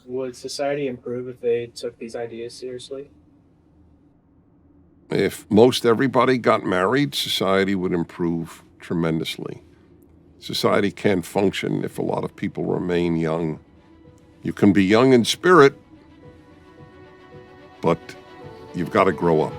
Would society improve if they took these ideas seriously? If most everybody got married, society would improve tremendously. Society can't function if a lot of people remain young. You can be young in spirit, but you've got to grow up.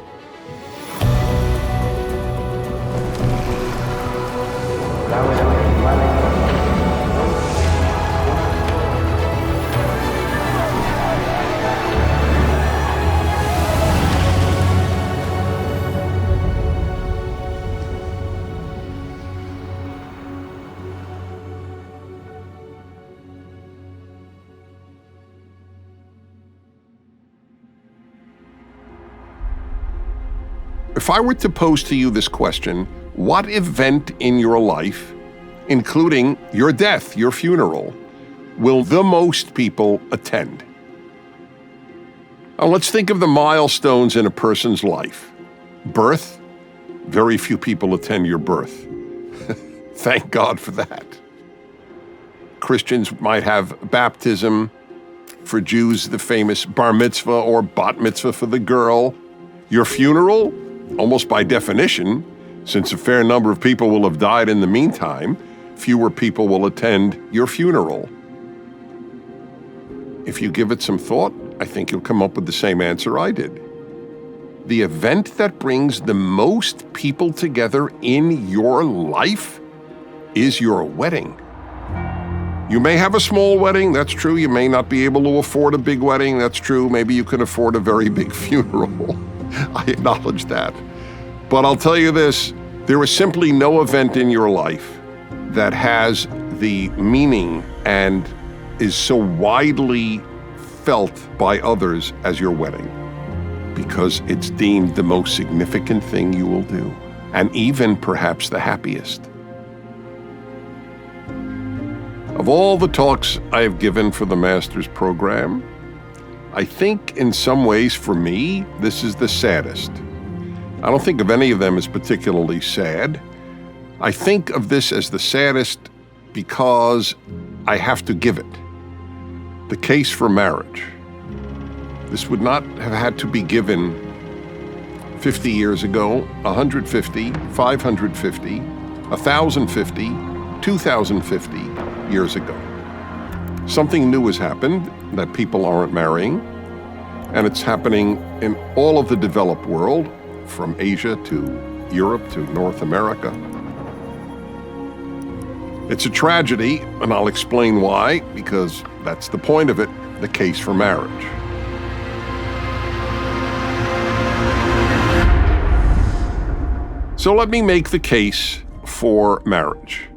If I were to pose to you this question, what event in your life, including your death, your funeral, will the most people attend? Now, let's think of the milestones in a person's life. Birth, very few people attend your birth. Thank God for that. Christians might have baptism. For Jews, the famous bar mitzvah or bat mitzvah for the girl. Your funeral, almost by definition, since a fair number of people will have died in the meantime, fewer people will attend your funeral. If you give it some thought, I think you'll come up with the same answer I did. The event that brings the most people together in your life is your wedding. You may have a small wedding, that's true. You may not be able to afford a big wedding, that's true. Maybe you can afford a very big funeral. I acknowledge that. But I'll tell you this, there is simply no event in your life that has the meaning and is so widely felt by others as your wedding, because it's deemed the most significant thing you will do, and even perhaps the happiest. Of all the talks I have given for the Master's program, I think in some ways for me, this is the saddest. I don't think of any of them as particularly sad. I think of this as the saddest because I have to give it. The case for marriage. This would not have had to be given 50 years ago, 150, 550, 1,050, 2,050 years ago. Something new has happened, that people aren't marrying, and it's happening in all of the developed world, from Asia to Europe to North America. It's a tragedy, and I'll explain why, because that's the point of it, the case for marriage. So let me make the case for marriage.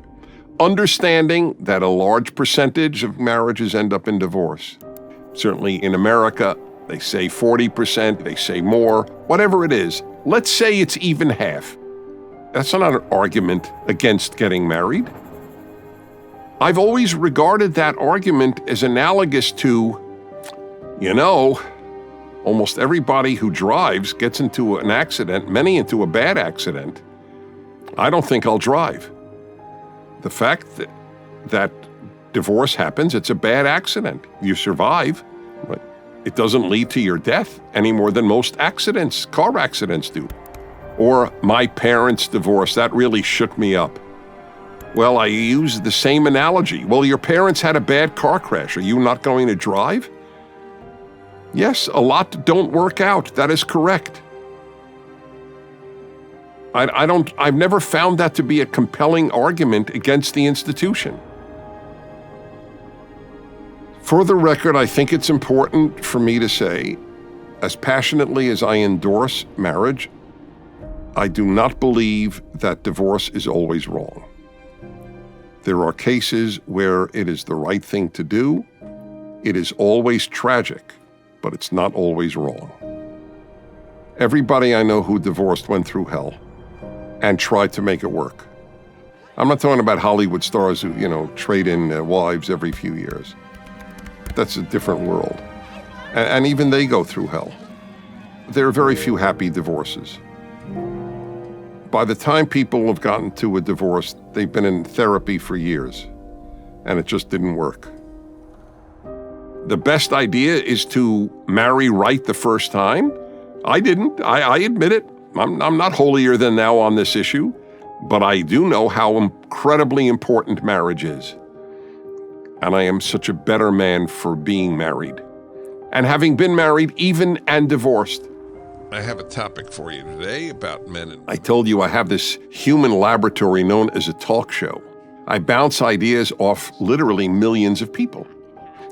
Understanding that a large percentage of marriages end up in divorce. Certainly in America, they say 40%, they say more, whatever it is. Let's say it's even half. That's not an argument against getting married. I've always regarded that argument as analogous to, almost everybody who drives gets into an accident, many into a bad accident. I don't think I'll drive. The fact that divorce happens, it's a bad accident. You survive, but it doesn't lead to your death any more than most accidents, car accidents do. Or my parents' divorce, that really shook me up. Well, I use the same analogy. Well, your parents had a bad car crash. Are you not going to drive? Yes, a lot don't work out. That is correct. I've never found that to be a compelling argument against the institution. For the record, I think it's important for me to say, as passionately as I endorse marriage, I do not believe that divorce is always wrong. There are cases where it is the right thing to do. It is always tragic, but it's not always wrong. Everybody I know who divorced went through hell and tried to make it work. I'm not talking about Hollywood stars who, trade in wives every few years. That's a different world. And even they go through hell. There are very few happy divorces. By the time people have gotten to a divorce, they've been in therapy for years, and it just didn't work. the best idea is to marry right the first time? I didn't. I admit it. I'm not holier than thou on this issue, but I do know how incredibly important marriage is. And I am such a better man for being married and having been married even and divorced. I have a topic for you today about men and women. I told you I have this human laboratory known as a talk show. I bounce ideas off literally millions of people.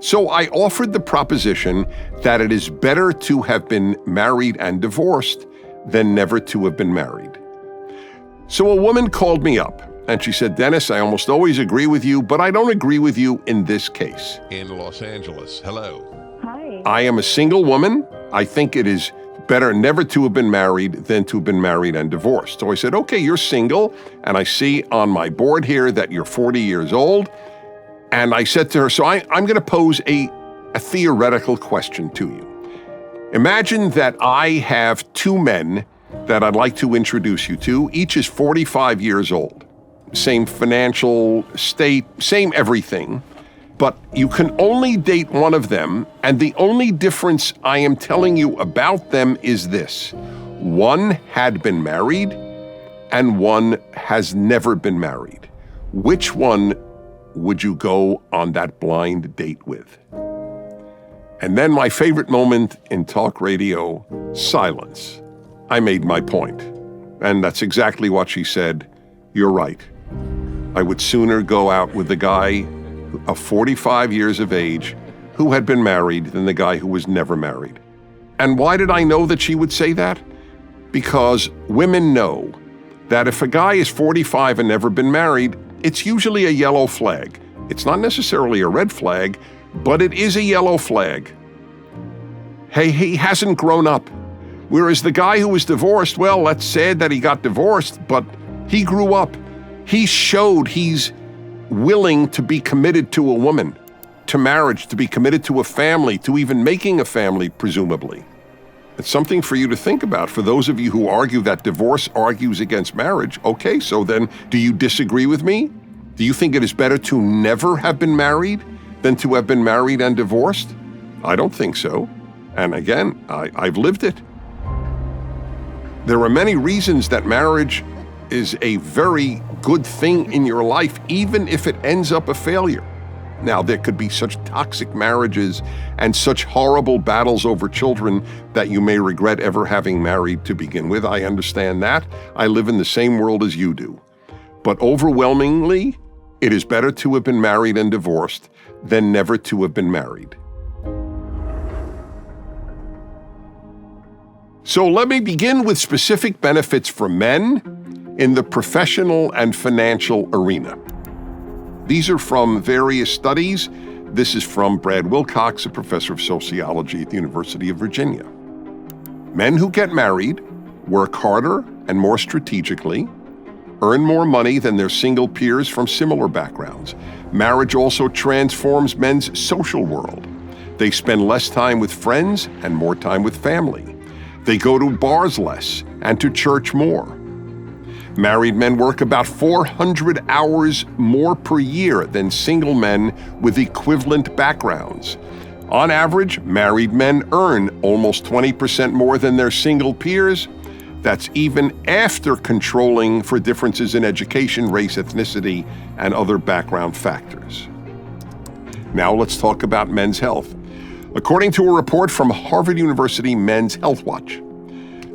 So I offered the proposition that it is better to have been married and divorced than never to have been married. So a woman called me up and she said, Dennis, I almost always agree with you, but I don't agree with you in this case. In Los Angeles, hello. Hi. I am a single woman. I think it is better never to have been married than to have been married and divorced. So I said, okay, you're single, and I see on my board here that you're 40 years old. And I said to her, so I'm going to pose a theoretical question to you. Imagine that I have two men that I'd like to introduce you to. Each is 45 years old. Same financial state, same everything. But you can only date one of them, and the only difference I am telling you about them is this. One had been married, and one has never been married. Which one would you go on that blind date with? And then my favorite moment in talk radio, silence. I made my point. And that's exactly what she said. You're right. I would sooner go out with the guy of 45 years of age who had been married than the guy who was never married. And why did I know that she would say that? Because women know that if a guy is 45 and never been married, it's usually a yellow flag. It's not necessarily a red flag, but it is a yellow flag. Hey, he hasn't grown up. Whereas the guy who was divorced, well, that's sad that he got divorced, but he grew up. He showed he's willing to be committed to a woman, to marriage, to be committed to a family, to even making a family, presumably. It's something for you to think about. For those of you who argue that divorce argues against marriage, okay, so then do you disagree with me? Do you think it is better to never have been married than to have been married and divorced? I don't think so. And again, I've lived it. There are many reasons that marriage is a very good thing in your life, even if it ends up a failure. Now, there could be such toxic marriages and such horrible battles over children that you may regret ever having married to begin with. I understand that. I live in the same world as you do. But overwhelmingly, it is better to have been married and divorced than never to have been married. So let me begin with specific benefits for men in the professional and financial arena. These are from various studies. This is from Brad Wilcox, a professor of sociology at the University of Virginia. Men who get married work harder and more strategically, earn more money than their single peers from similar backgrounds. Marriage also transforms men's social world. They spend less time with friends and more time with family. They go to bars less and to church more. Married men work about 400 hours more per year than single men with equivalent backgrounds. On average, married men earn almost 20% more than their single peers. That's even after controlling for differences in education, race, ethnicity, and other background factors. Now let's talk about men's health. According to a report from Harvard University Men's Health Watch,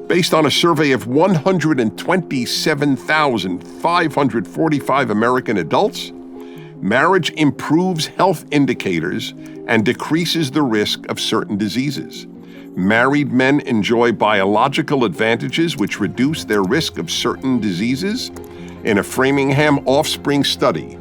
based on a survey of 127,545 American adults, marriage improves health indicators and decreases the risk of certain diseases. Married men enjoy biological advantages which reduce their risk of certain diseases. In a Framingham Offspring study,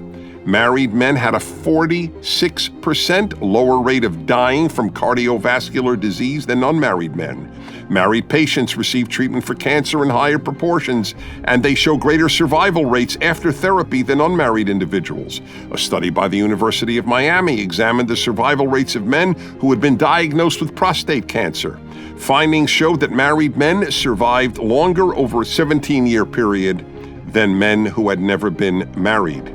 married men had a 46% lower rate of dying from cardiovascular disease than unmarried men. Married patients receive treatment for cancer in higher proportions, and they show greater survival rates after therapy than unmarried individuals. A study by the University of Miami examined the survival rates of men who had been diagnosed with prostate cancer. Findings showed that married men survived longer over a 17-year period than men who had never been married.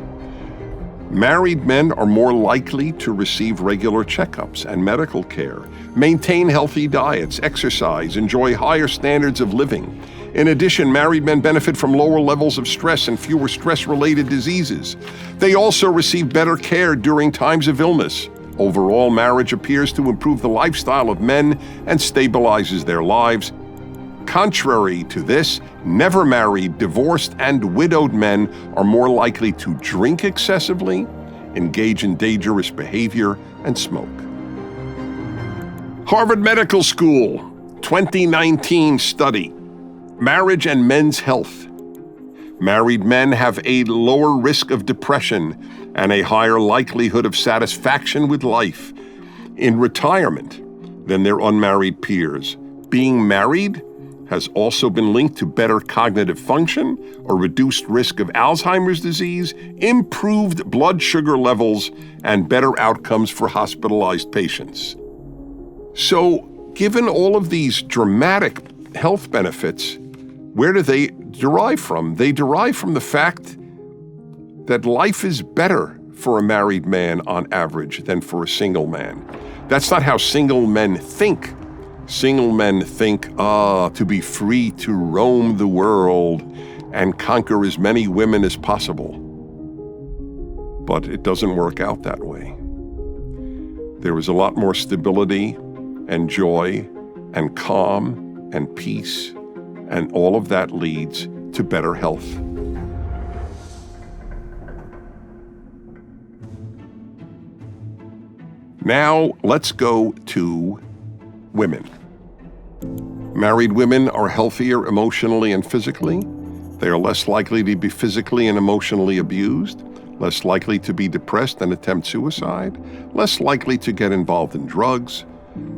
Married men are more likely to receive regular checkups and medical care, maintain healthy diets, exercise, enjoy higher standards of living. In addition, married men benefit from lower levels of stress and fewer stress-related diseases. They also receive better care during times of illness. Overall, marriage appears to improve the lifestyle of men and stabilizes their lives. Contrary to this, never married, divorced, and widowed men are more likely to drink excessively, engage in dangerous behavior, and smoke. Harvard Medical School 2019 study, Marriage and Men's Health. Married men have a lower risk of depression and a higher likelihood of satisfaction with life in retirement than their unmarried peers. Being married has also been linked to better cognitive function, a reduced risk of Alzheimer's disease, improved blood sugar levels, and better outcomes for hospitalized patients. So, given all of these dramatic health benefits, where do they derive from? They derive from the fact that life is better for a married man on average than for a single man. That's not how single men think. Single men think, to be free to roam the world and conquer as many women as possible. But it doesn't work out that way. There is a lot more stability and joy and calm and peace, and all of that leads to better health. Now, let's go to women. Married women are healthier emotionally and physically. They are less likely to be physically and emotionally abused, less likely to be depressed and attempt suicide, less likely to get involved in drugs.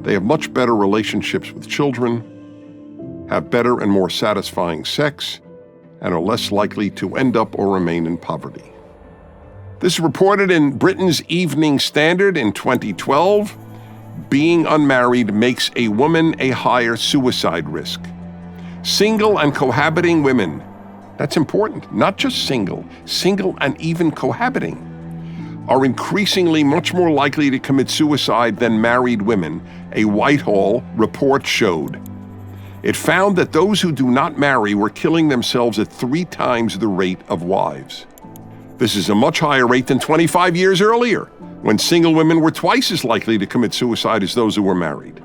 They have much better relationships with children, have better and more satisfying sex, and are less likely to end up or remain in poverty. This is reported in Britain's Evening Standard in 2012. Being unmarried makes a woman a higher suicide risk. Single and cohabiting women, that's important, not just single and even cohabiting, are increasingly much more likely to commit suicide than married women, a Whitehall report showed. It found that those who do not marry were killing themselves at 3 times the rate of wives. This is a much higher rate than 25 years earlier, when single women were twice as likely to commit suicide as those who were married.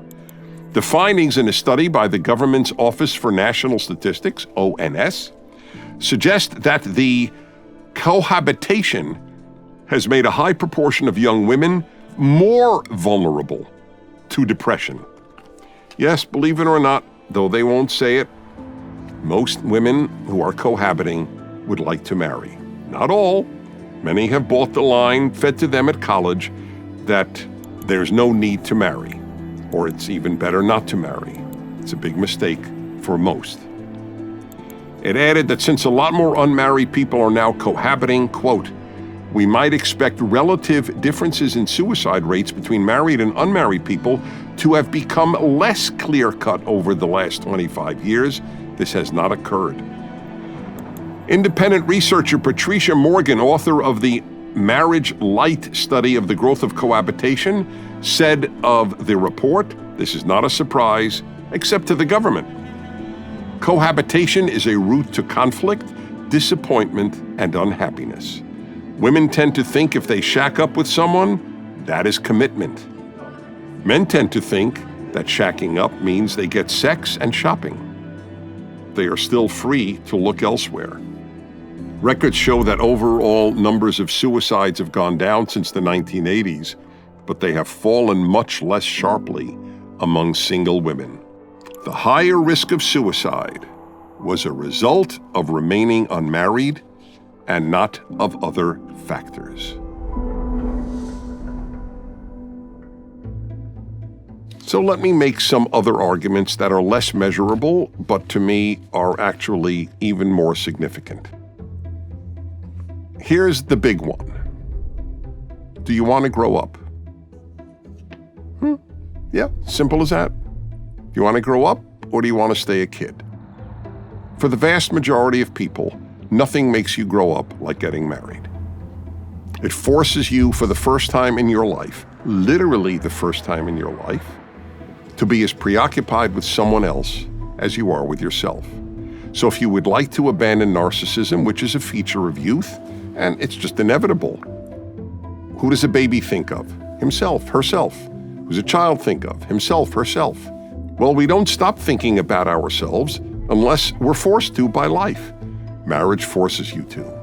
The findings in a study by the government's Office for National Statistics, ONS, suggest that the cohabitation has made a high proportion of young women more vulnerable to depression. Yes, believe it or not, though they won't say it, most women who are cohabiting would like to marry. Not all. Many have bought the line fed to them at college that there's no need to marry, or it's even better not to marry. It's a big mistake for most. It added that since a lot more unmarried people are now cohabiting, quote, we might expect relative differences in suicide rates between married and unmarried people to have become less clear-cut over the last 25 years. This has not occurred. Independent researcher Patricia Morgan, author of the Marriage Light study of the growth of cohabitation, said of the report, this is not a surprise, except to the government. Cohabitation is a route to conflict, disappointment, and unhappiness. Women tend to think if they shack up with someone, that is commitment. Men tend to think that shacking up means they get sex and shopping. They are still free to look elsewhere. Records show that overall numbers of suicides have gone down since the 1980s, but they have fallen much less sharply among single women. The higher risk of suicide was a result of remaining unmarried and not of other factors. So let me make some other arguments that are less measurable, but to me are actually even more significant. Here's the big one. Do you want to grow up? Yeah, simple as that. Do you want to grow up or do you want to stay a kid? For the vast majority of people, nothing makes you grow up like getting married. It forces you for the first time in your life, literally the first time in your life, to be as preoccupied with someone else as you are with yourself. So if you would like to abandon narcissism, which is a feature of youth, and it's just inevitable, who does a baby think of? Himself, herself. Who's a child think of? Himself, herself. Well, we don't stop thinking about ourselves unless we're forced to by life. Marriage forces you to.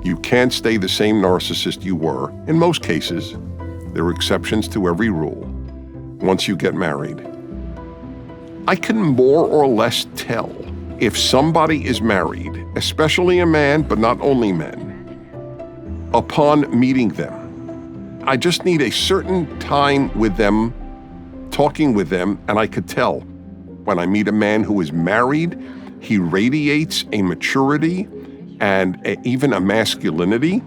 You can't stay the same narcissist you were, in most cases. There are exceptions to every rule. Once you get married, I can more or less tell if somebody is married, especially a man, but not only men, upon meeting them. I just need a certain time with them, talking with them, and I could tell. When I meet a man who is married, he radiates a maturity and even a masculinity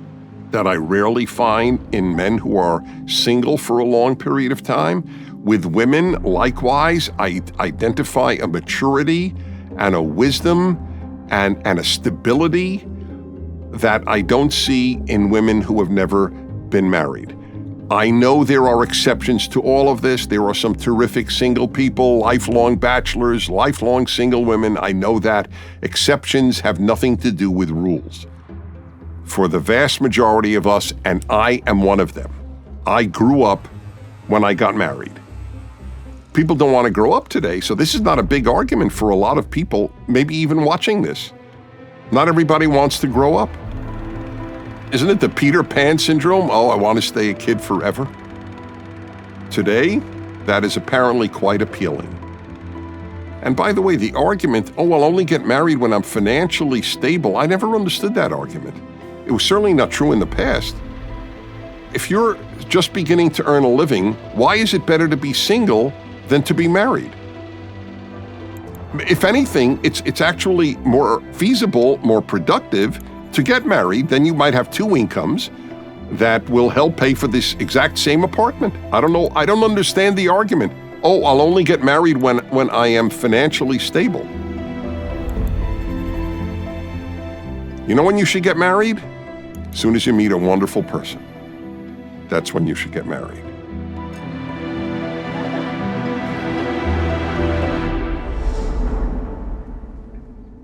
that I rarely find in men who are single for a long period of time. With women, likewise, I identify a maturity and a wisdom and a stability that I don't see in women who have never been married. I know there are exceptions to all of this. There are some terrific single people, lifelong bachelors, lifelong single women. I know that. Exceptions have nothing to do with rules. For the vast majority of us, and I am one of them, I grew up when I got married. People don't want to grow up today, so this is not a big argument for a lot of people, maybe even watching this. Not everybody wants to grow up. Isn't it the Peter Pan syndrome? Oh, I want to stay a kid forever. Today, that is apparently quite appealing. And by the way, the argument, oh, I'll only get married when I'm financially stable, I never understood that argument. It was certainly not true in the past. If you're just beginning to earn a living, why is it better to be single than to be married? If anything, it's actually more feasible, more productive to get married. Then you might have two incomes that will help pay for this exact same apartment. I don't know. I don't understand the argument. Oh, I'll only get married when I am financially stable. You know when you should get married? As soon as you meet a wonderful person. That's when you should get married.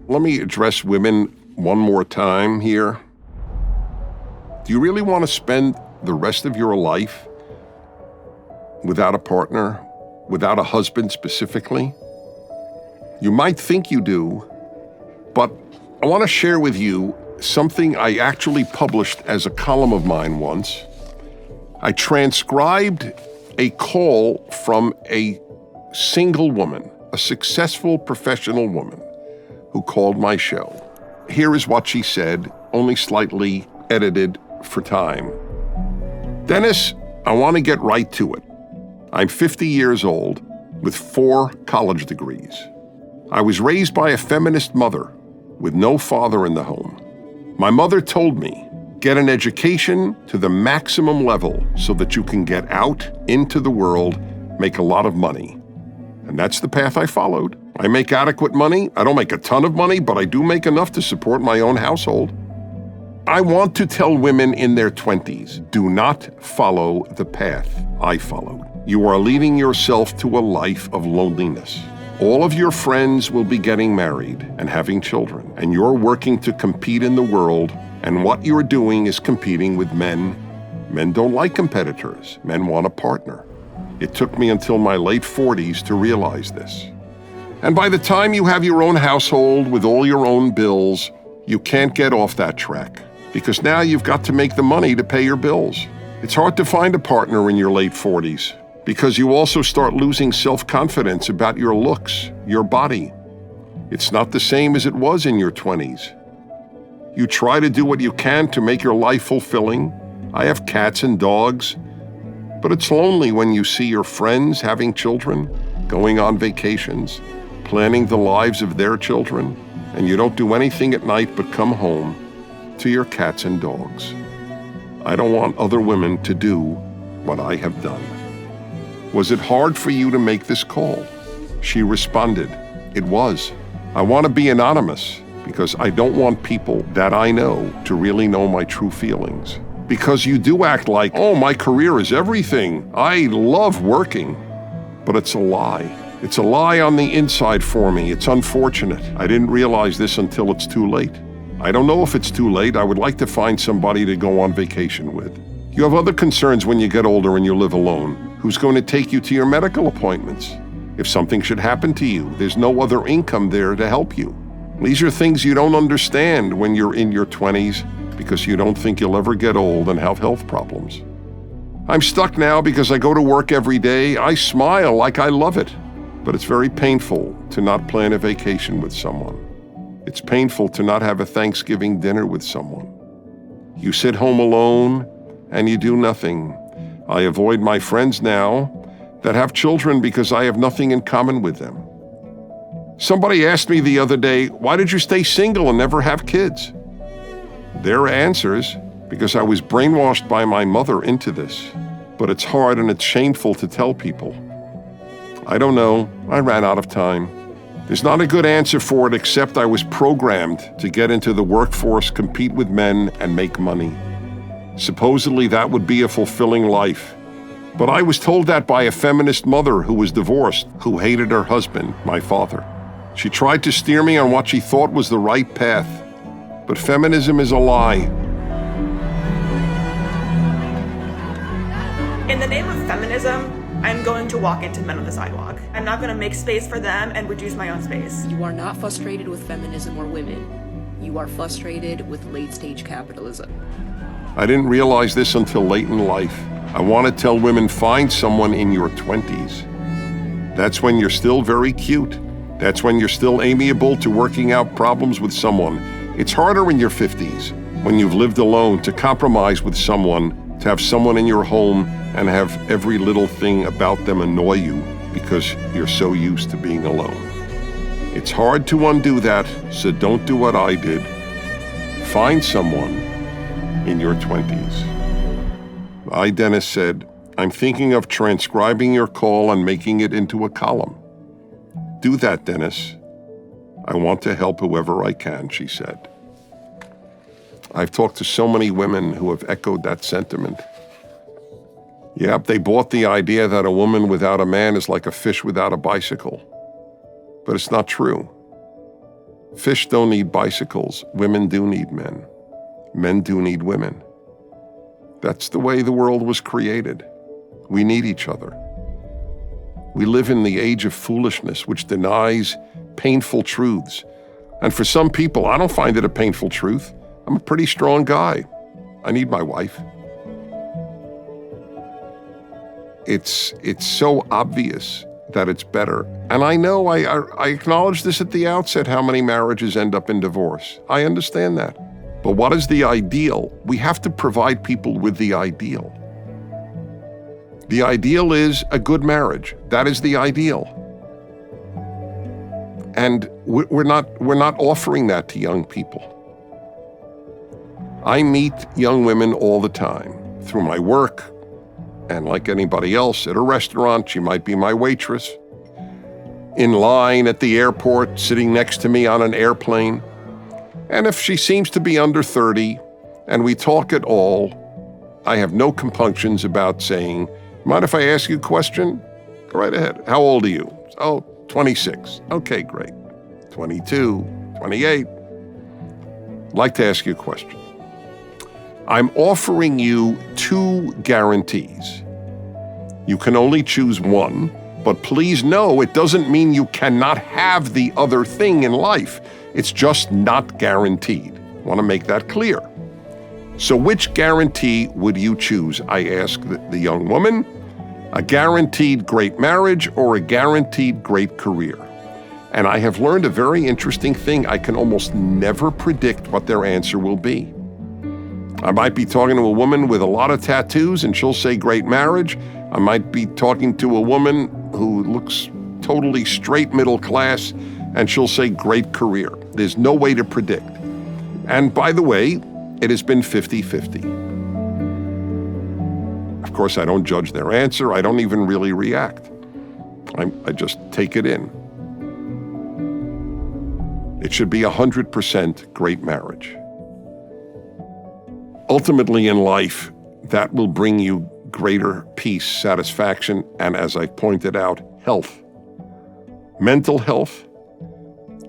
Let me address women one more time here. Do you really want to spend the rest of your life without a partner, without a husband specifically? You might think you do, but I want to share with you something I actually published as a column of mine once. I transcribed a call from a single woman, a successful professional woman who called my show. Here is what she said, only slightly edited for time. Dennis, I want to get right to it. I'm 50 years old with 4 college degrees. I was raised by a feminist mother with no father in the home. My mother told me, get an education to the maximum level so that you can get out into the world, make a lot of money. And that's the path I followed. I make adequate money. I don't make a ton of money, but I do make enough to support my own household. I want to tell women in their 20s, do not follow the path I followed. You are leading yourself to a life of loneliness. All of your friends will be getting married and having children, and you're working to compete in the world, and what you're doing is competing with men. Men don't like competitors. Men want a partner. It took me until my late 40s to realize this. And by the time you have your own household with all your own bills, you can't get off that track, because now you've got to make the money to pay your bills. It's hard to find a partner in your late 40s, because you also start losing self-confidence about your looks, your body. It's not the same as it was in your 20s. You try to do what you can to make your life fulfilling. I have cats and dogs, but it's lonely when you see your friends having children, going on vacations, planning the lives of their children, and you don't do anything at night but come home to your cats and dogs. I don't want other women to do what I have done. Was it hard for you to make this call? She responded, it was. I want to be anonymous because I don't want people that I know to really know my true feelings. because you do act like, oh, my career is everything. I love working. But it's a lie. It's a lie on the inside for me. It's unfortunate. I didn't realize this until it's too late. I don't know if it's too late. I would like to find somebody to go on vacation with. You have other concerns when you get older and you live alone. Who's going to take you to your medical appointments? If something should happen to you, there's no other income there to help you. These are things you don't understand when you're in your 20s because you don't think you'll ever get old and have health problems. I'm stuck now because I go to work every day. I smile like I love it, but it's very painful to not plan a vacation with someone. It's painful to not have a Thanksgiving dinner with someone. You sit home alone and you do nothing. I avoid my friends now that have children because I have nothing in common with them. Somebody asked me the other day, why did you stay single and never have kids? Their answers, because I was brainwashed by my mother into this. But it's hard and it's shameful to tell people. I don't know, I ran out of time. There's not a good answer for it except I was programmed to get into the workforce, compete with men, and make money. Supposedly that would be a fulfilling life. But I was told that by a feminist mother who was divorced, who hated her husband, my father. She tried to steer me on what she thought was the right path. But feminism is a lie. In the name of feminism, I'm going to walk into men on the sidewalk. I'm not going to make space for them and reduce my own space. You are not frustrated with feminism or women. You are frustrated with late-stage capitalism. I didn't realize this until late in life. I want to tell women, find someone in your 20s. That's when you're still very cute. That's when you're still amiable to working out problems with someone. It's harder in your 50s, when you've lived alone, to compromise with someone, to have someone in your home and have every little thing about them annoy you because you're so used to being alone. It's hard to undo that, so don't do what I did. Find someone in your 20s. I, Dennis, said, I'm thinking of transcribing your call and making it into a column. Do that, Dennis. I want to help whoever I can, she said. I've talked to so many women who have echoed that sentiment. Yep, they bought the idea that a woman without a man is like a fish without a bicycle. But it's not true. Fish don't need bicycles. Women do need men. Men do need women. That's the way the world was created. We need each other. We live in the age of foolishness, which denies painful truths. And for some people, I don't find it a painful truth. I'm a pretty strong guy. I need my wife. It's so obvious that it's better. And I know, I acknowledge this at the outset, how many marriages end up in divorce. I understand that. But what is the ideal? We have to provide people with the ideal. The ideal is a good marriage. That is the ideal. And we're not offering that to young people. I meet young women all the time through my work, and like anybody else, at a restaurant, she might be my waitress, in line at the airport, sitting next to me on an airplane. And if she seems to be under 30 and we talk at all, I have no compunctions about saying, mind if I ask you a question? Go right ahead. How old are you? Oh, 26. Okay, great. 22, 28. I'd like to ask you a question. I'm offering you 2 guarantees. You can only choose one, but please know it doesn't mean you cannot have the other thing in life. It's just not guaranteed. I want to make that clear. So which guarantee would you choose? I asked the young woman. A guaranteed great marriage or a guaranteed great career? And I have learned a very interesting thing. I can almost never predict what their answer will be. I might be talking to a woman with a lot of tattoos and she'll say great marriage. I might be talking to a woman who looks totally straight middle class and she'll say great career. There's no way to predict. And by the way, it has been 50-50. Of course, I don't judge their answer. I don't even really react. I just take it in. It should be 100% great marriage. Ultimately in life, that will bring you greater peace, satisfaction, and as I pointed out, health. Mental health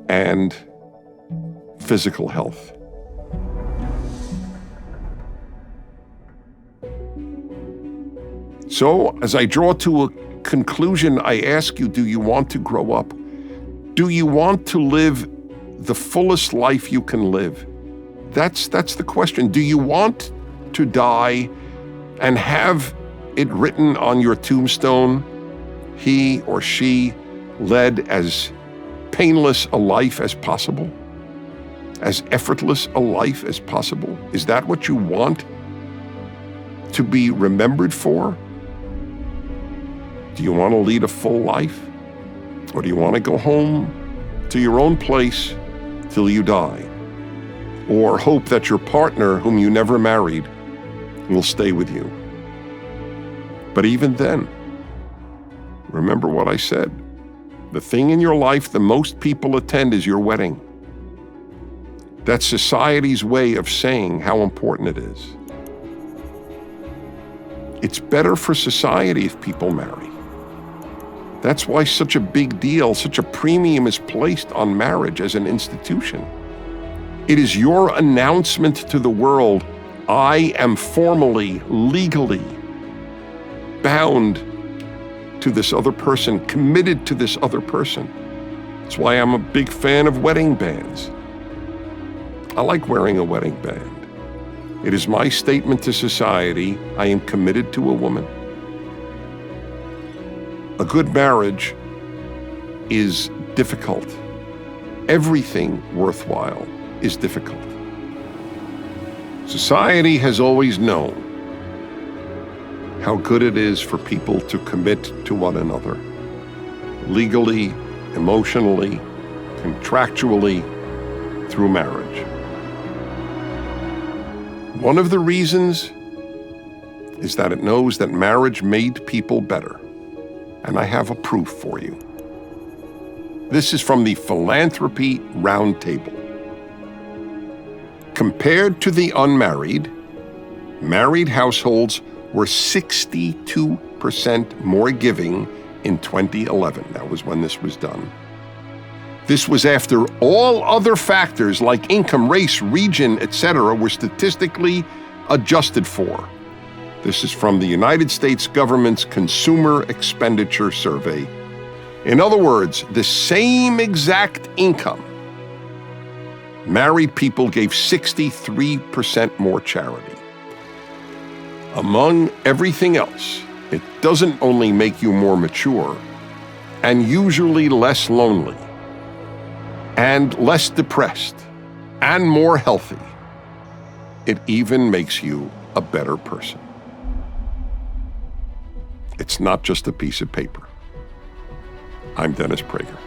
and physical health. So, as I draw to a conclusion, I ask you, do you want to grow up? Do you want to live the fullest life you can live? That's the question. Do you want to die and have it written on your tombstone, he or she led as painless a life as possible? As effortless a life as possible? Is that what you want to be remembered for? Do you want to lead a full life? Or do you want to go home to your own place till you die? Or hope that your partner, whom you never married, will stay with you? But even then, remember what I said. The thing in your life the most people attend is your wedding. That's society's way of saying how important it is. It's better for society if people marry. That's why such a big deal, such a premium is placed on marriage as an institution. It is your announcement to the world, I am formally, legally bound to this other person, committed to this other person. That's why I'm a big fan of wedding bands. I like wearing a wedding band. It is my statement to society, I am committed to a woman. A good marriage is difficult. Everything worthwhile is difficult. Society has always known how good it is for people to commit to one another, legally, emotionally, contractually, through marriage. One of the reasons is that it knows that marriage made people better. And I have a proof for you. This is from the Philanthropy Roundtable. Compared to the unmarried, married households were 62% more giving in 2011. That was when this was done. This was after all other factors like income, race, region, etc. were statistically adjusted for. This is from the United States government's Consumer Expenditure Survey. In other words, the same exact income, married people gave 63% more charity. Among everything else, it doesn't only make you more mature, and usually less lonely, and less depressed, and more healthy. It even makes you a better person. It's not just a piece of paper. I'm Dennis Prager.